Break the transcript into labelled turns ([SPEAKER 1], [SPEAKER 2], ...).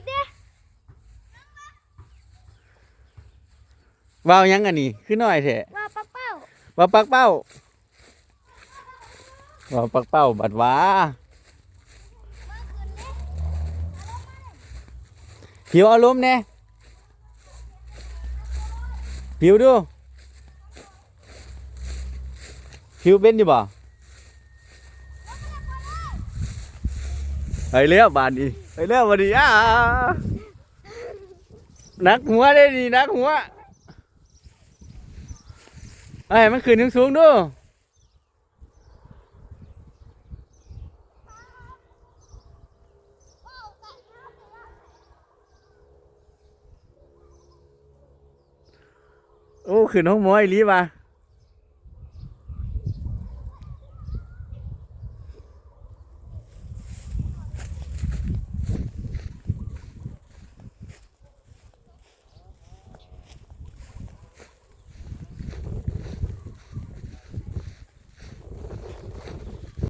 [SPEAKER 1] เด้
[SPEAKER 2] ว่าวยังอันนี้คือน้อยแท้
[SPEAKER 1] ว่าปักเป้า
[SPEAKER 2] ว่าวปักเป้าว่าวปักเป้าบัดว่าผิวเอาล้มแน่ผิวดูผิวเป็นอยู่บ่ไปเลี้ยวบานดีไปเลี้ยวบานดีนักหัวได้ดีนักหัวไอ้มันขึ้นสูงๆดูโอ้ขึ้นห้องหมออีหลีว่ะ